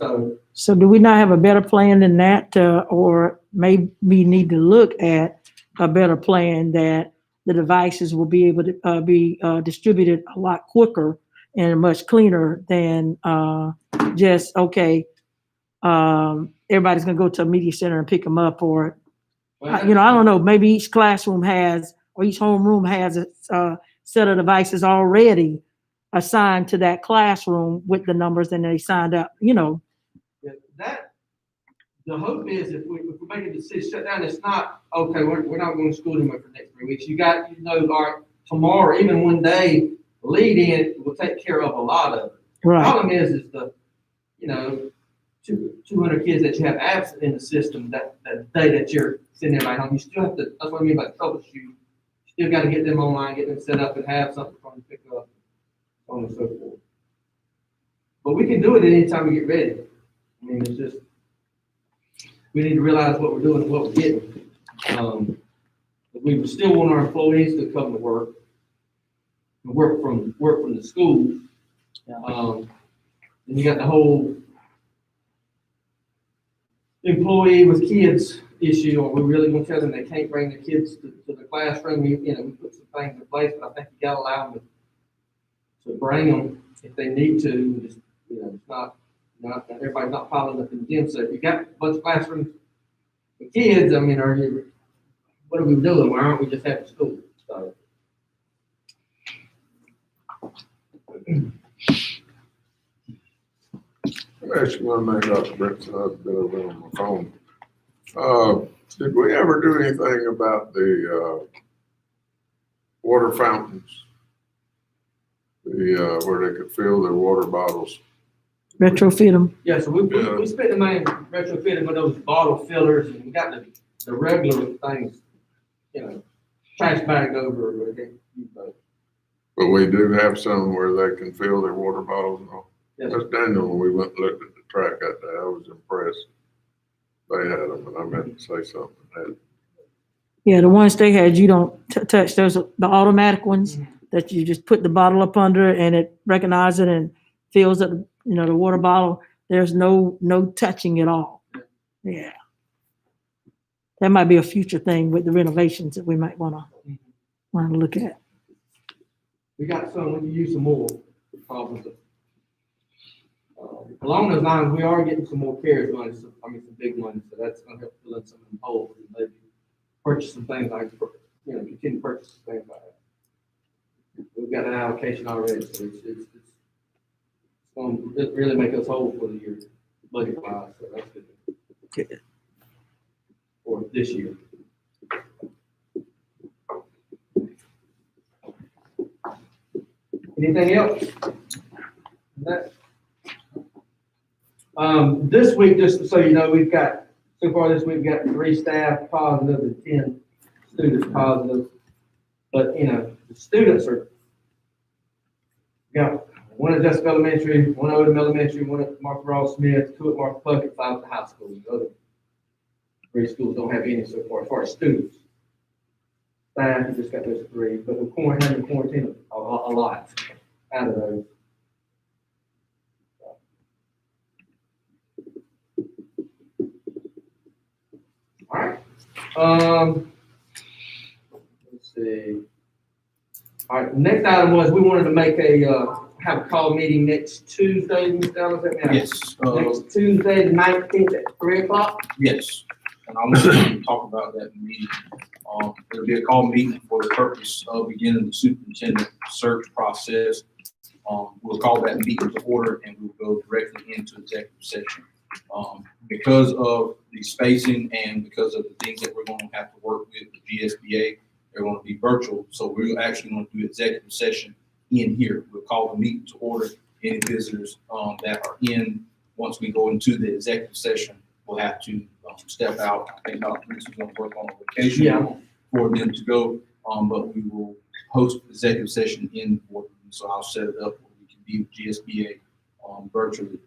so do we not have a better plan than that, or maybe we need to look at a better plan that the devices will be able to be distributed a lot quicker and much cleaner than just, okay, everybody's gonna go to a media center and pick them up, or, you know, I don't know, maybe each classroom has, or each homeroom has a set of devices already assigned to that classroom with the numbers, and they signed up, you know. Yeah, the hope is if we make a decision, shut down, it's not, okay, we're not going to school anymore for the next 3 weeks. You got, you know, all right, tomorrow, even one day, lead in will take care of a lot of it. Right. The problem is the, you know, 200 kids that you have absent in the system that day that you're sending everybody home, you still have to, that's what I mean by troubleshoot. You still got to get them online, get them set up, and have something for them to pick up, so on and so forth. But we can do it anytime we get ready. I mean, it's just, we need to realize what we're doing and what we're getting. But we still want our employees to come to work, and work from the school. And you got the whole employee with kids issue. Are we really going to tell them they can't bring their kids to the classroom? We put some things in place, but I think you got to allow them to bring them if they need to. Just, you know, it's not everybody's not piling up in the gym. So if you got a bunch of classrooms with kids, I mean, what are we doing? Why aren't we just having school? So. Let me ask you one thing, Dr. Brinson, I've been over on my phone. Did we ever do anything about the water fountains? Where they could fill their water bottles? Retrofit them. Yeah, so we spent the money retrofitting with those bottle fillers, and we got the regular things, you know, trash bag over. But we do have some where they can fill their water bottles and all. Yes. That's Daniel, when we went and looked at the track that day, I was impressed. They had them, and I meant to say something. Yeah, the ones they had, you don't touch. Those are the automatic ones that you just put the bottle up under and it recognizes it and fills up, you know, the water bottle. There's no touching at all. Yeah. That might be a future thing with the renovations that we might want to look at. We got some, we can use some more problems. Along those lines, we are getting some more CARES money, some big money, so that's gonna help fill in some of the holes and maybe purchase some things like, you know, continue purchase things like that. We've got an allocation already, so it's going to really make us whole for the year, budget wise, so that's good. For this year. Anything else? That. This week, just so you know, so far this week, we've got 3 staff positive and 10 students positive. But, you know, the students got one at Jessica Elementary, one at Odom Elementary, one at Martha Ross Smith, 2 at Martha Puckett, 5 at the high school. The other 3 schools don't have any so far as students. Staff, we just got those 3, but we're having to quarantine a lot out of those. Let's see. All right, next item was, we wanted to make have a call meeting next Tuesday, Mr. Ellis, help me out. Yes, Next Tuesday, the 19th at 3:00. yes, and I want to talk about that meeting. There'll be a call meeting for the purpose of beginning the superintendent search process. We'll call that meeting to order and we'll go directly into executive session. Because of the spacing and because of the things that we're going to have to work with the GSBA, they're going to be virtual. So we're actually going to do executive session in here. We'll call the meeting to order. Any visitors that are in, once we go into the executive session, we'll have to step out. I think Dr. Reese is going to work on a vacation for them to go, but we will host executive session in the boardroom. So I'll set it up where we can be with GSBA virtually.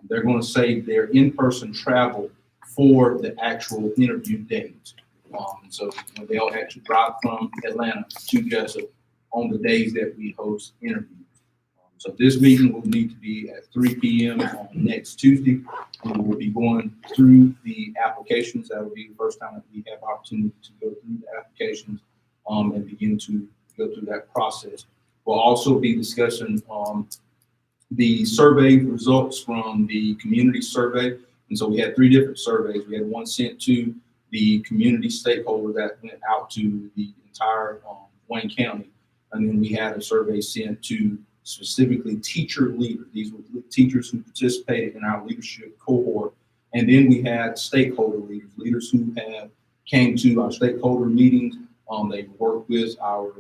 They're going to save their in-person travel for the actual interview days. So they'll actually drive from Atlanta to Jessup on the days that we host interviews. So this meeting will need to be at 3 p.m. on next Tuesday. We will be going through the applications. That will be the first time that we have opportunity to go through the applications and begin to go through that process. We'll also be discussing the survey results from the community survey. And so we had 3 different surveys. We had one sent to the community stakeholder that went out to the entire Wayne County. And then we had a survey sent to specifically teacher leaders. These were teachers who participated in our leadership cohort. And then we had stakeholder leaders, leaders who have came to our stakeholder meetings. They've worked with our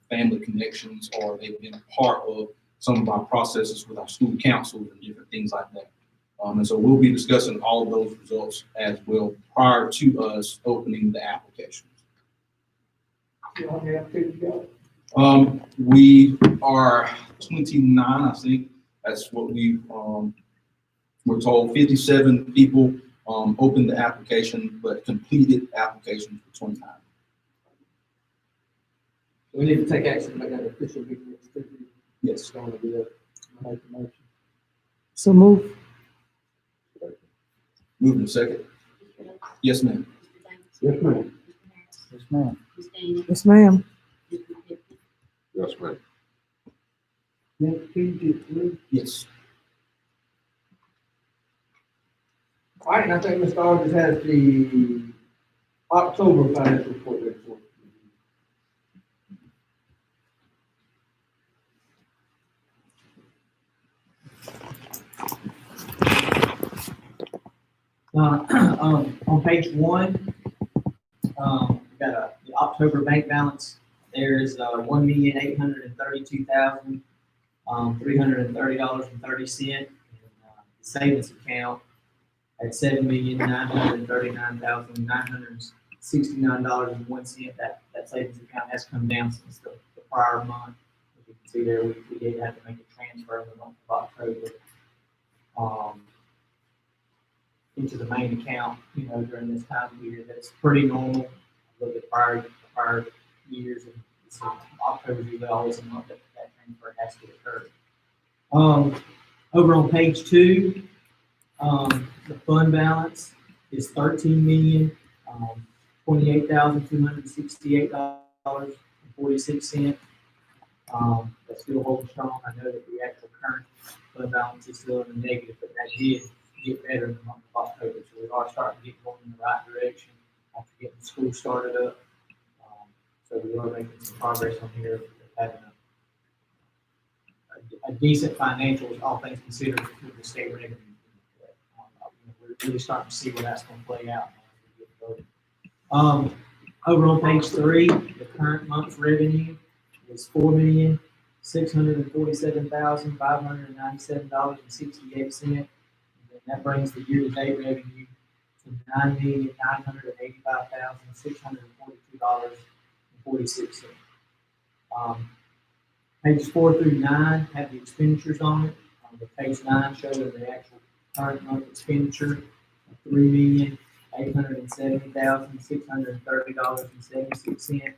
family connections, or they've been part of some of our processes with our school councils and different things like that. And so we'll be discussing all of those results as well prior to us opening the applications. We are 29, I think. That's what we're told. 57 people opened the application, but completed applications for 29. We need to take action to make that official meeting next Tuesday. Yes. Going to do that. Make the motion. So move. Moving second. Yes, ma'am. Yes, ma'am. Yes, ma'am. Ms. Daniels, Yes, ma'am. Mr. Pittman, Yes, ma'am. Next Tuesday at 3. Yes. All right, and I think Mr. Aldridge has the October financial report ready for us. On page 1, we got the October bank balance. There's $1,832,330.30. The savings account at $7,939,969.01. That savings account has come down since the prior month. As you can see there, we did have to make a transfer in the month of October. Into the main account, during this time of year. That's pretty normal. Look at prior years, and so October is usually always a month that transfer has to occur. Over on page 2, the fund balance is $13,028,268.46. That's still holding strong. I know that the actual current fund balance is still in the negative, but that did get better in the month of October. So we are starting to get going in the right direction after getting school started up. So we are making some progress on here, having a decent financials, all things considered, with the state revenue. We're really starting to see where that's going to play out. Over on page 3, the current month's revenue is $4,647,597.68. That brings the year-to-date revenue to $9,985,642.46. Pages 4 through 9 have the expenditures on it. The page 9 shows the actual current month expenditure of $3,870,630.76,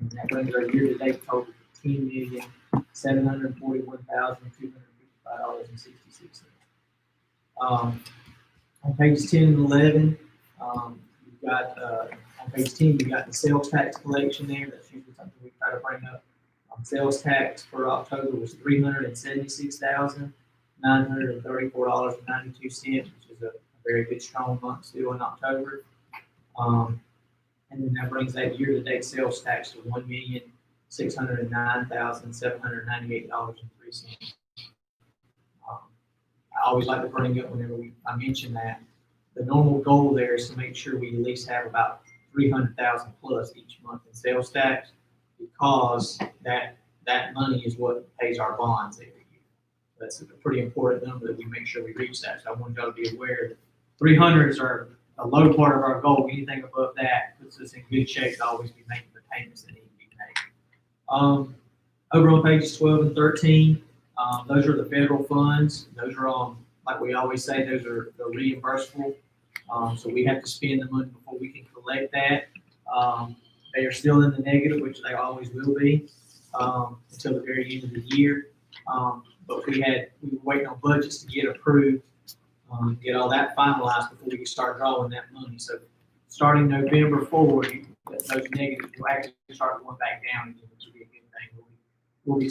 and that brings our year-to-date total to $10,741,255.66. On pages 10 and 11, we've got On page 10, you got the sales tax collection there. That's usually something we try to bring up. Sales tax for October was $376,934.92, which is a very good, strong month still in October. And then that brings that year-to-date sales tax to $1,609,798.03. I always like to bring up whenever I mention that the normal goal there is to make sure we at least have about 300,000 plus each month in sales tax, because that money is what pays our bonds every year. That's a pretty important number that we make sure we reach that. So I want y'all to be aware that 300 is a low part of our goal. Anything above that puts us in good shape to always be making the payments that need to be made. Over on pages 12 and 13, those are the federal funds. Those are on, like we always say, those are reimbursable. So we have to spend the money before we can collect that. They are still in the negative, which they always will be, until the very end of the year. But we were waiting on budgets to get approved, get all that finalized before we can start drawing that money. So starting November forward, those negatives will actually start going back down again, which will be a good thing. We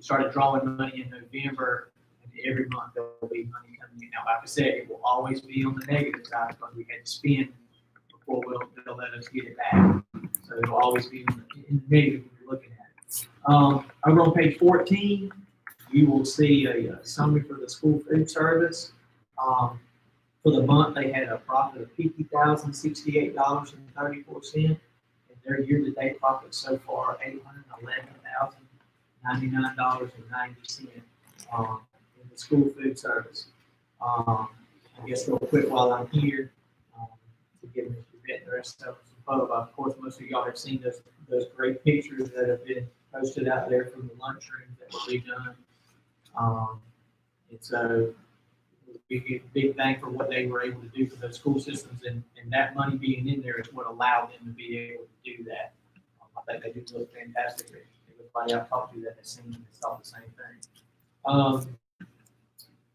started drawing money in November, and every month there will be money coming in. Now, like I said, it will always be on the negative side because we had to spend before they'll let us get it back. So it'll always be in the negative when you're looking at it. Over on page 14, you will see a summary for the school food service. For the month, they had a profit of $50,068.34, and their year-to-date profit so far $811,099.90 in the school food service. I guess real quick while I'm here, to give Mr. Bett and the rest of us some photo. Of course, most of y'all have seen those great pictures that have been posted out there from the lunchrooms that were redone. And so we get a big bang for what they were able to do for those school systems, and that money being in there is what allowed them to be able to do that. I think they do look fantastic. Everybody I've talked to that has seen them has thought the same thing.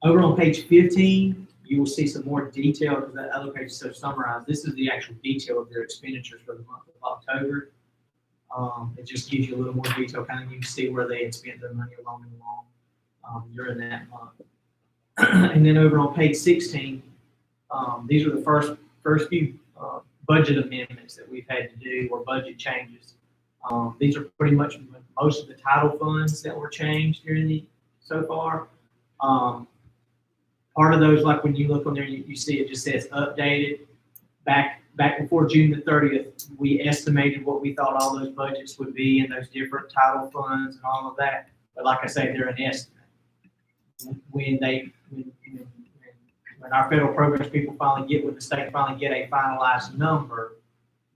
Over on page 15, you will see some more detail because that other page is so summarized. This is the actual detail of their expenditures for the month of October. It just gives you a little more detail, kind of you can see where they had spent their money along during that month. And then over on page 16, these are the first few budget amendments that we've had to do, or budget changes. These are pretty much most of the title funds that were changed so far. Part of those, like when you look on there, you see it just says updated. Back before June the 30th, we estimated what we thought all those budgets would be in those different title funds and all of that. But like I say, they're an estimate. When our federal programs people when the state finally get a finalized number,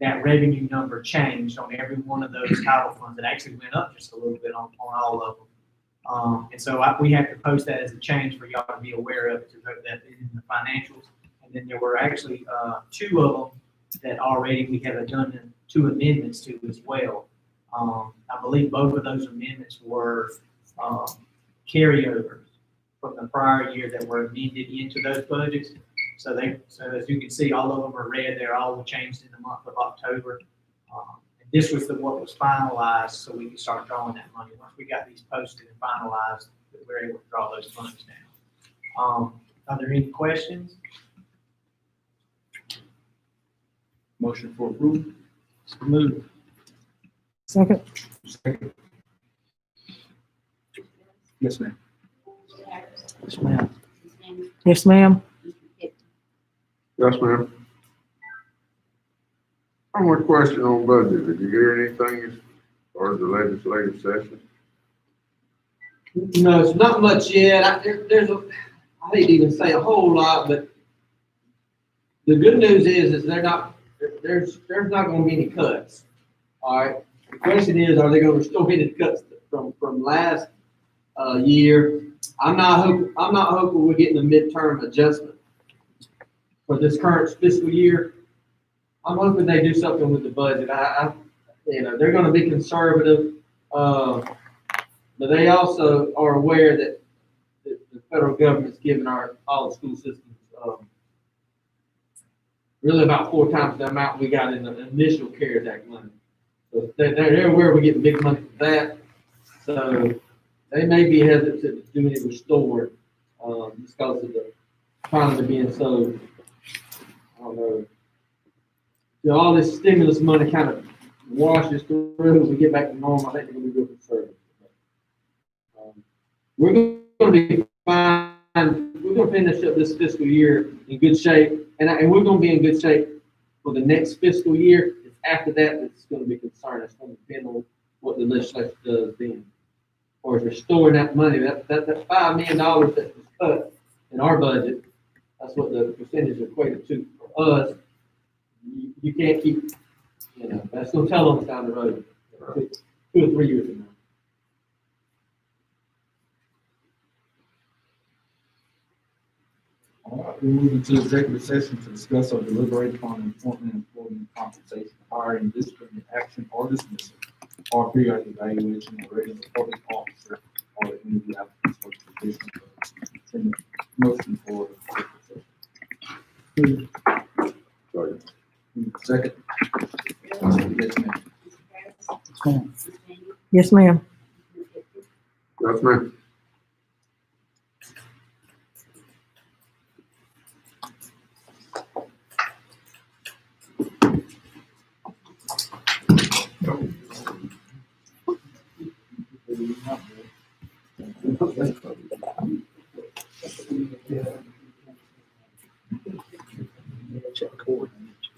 that revenue number changed on every one of those title funds. It actually went up just a little bit on all of them. And so we have to post that as a change for y'all to be aware of, to note that in the financials. And then there were actually 2 of them that already we have done 2 amendments to as well. I believe both of those amendments were carryovers from the prior year that were amended into those budgets. So as you can see, all of them are red. They're all changed in the month of October. And this was what was finalized, so we could start drawing that money. Once we got these posted and finalized, we were able to draw those funds down. Are there any questions? Motion for approval. Move. Second. Yes, ma'am. Mr. Harris. Yes, ma'am. Ms. Daniels. Yes, ma'am. Mr. Pitt. Yes, ma'am. One more question on budget. Did you hear anything as far as the legislative session? No, it's not much yet. I hate to even say a whole lot, but the good news is there's not going to be any cuts. All right. The question is, are they going to restore any cuts from last year? I'm not hoping we're getting a midterm adjustment for this current fiscal year. I'm hoping they do something with the budget. They're going to be conservative, but they also are aware that the federal government's giving all the school systems really about 4 times the amount we got in the initial CARES Act money. So they're aware we're getting big money for that. So they may be hesitant to do any restored, just because of the economy being so, I don't know. So all this stimulus money kind of washes through, we get back to normal, I think they're gonna be real conservative. We're gonna be fine, we're gonna finish up this fiscal year in good shape, and we're gonna be in good shape for the next fiscal year. It's after that, it's gonna be concerning, it's gonna depend on what the legislature does then. Or is restoring that money, that $5 million that was cut in our budget, that's what the percentage equated to for us. You can't keep, that's gonna tell on us down the road, 2 or 3 years from now. All right, we're moving to executive session to discuss or deliberate upon employment, employment compensation, hiring, discipline, action, or dismissal, or periodic evaluation or rating of public officer or any of the applicants for the position of superintendent. Motion for executive Sorry. session. Second. Yes, ma'am. Mr. Harris? ma'am. Ms. Daniel? Yes, ma'am. Ms. Hicks? Yes, ma'am.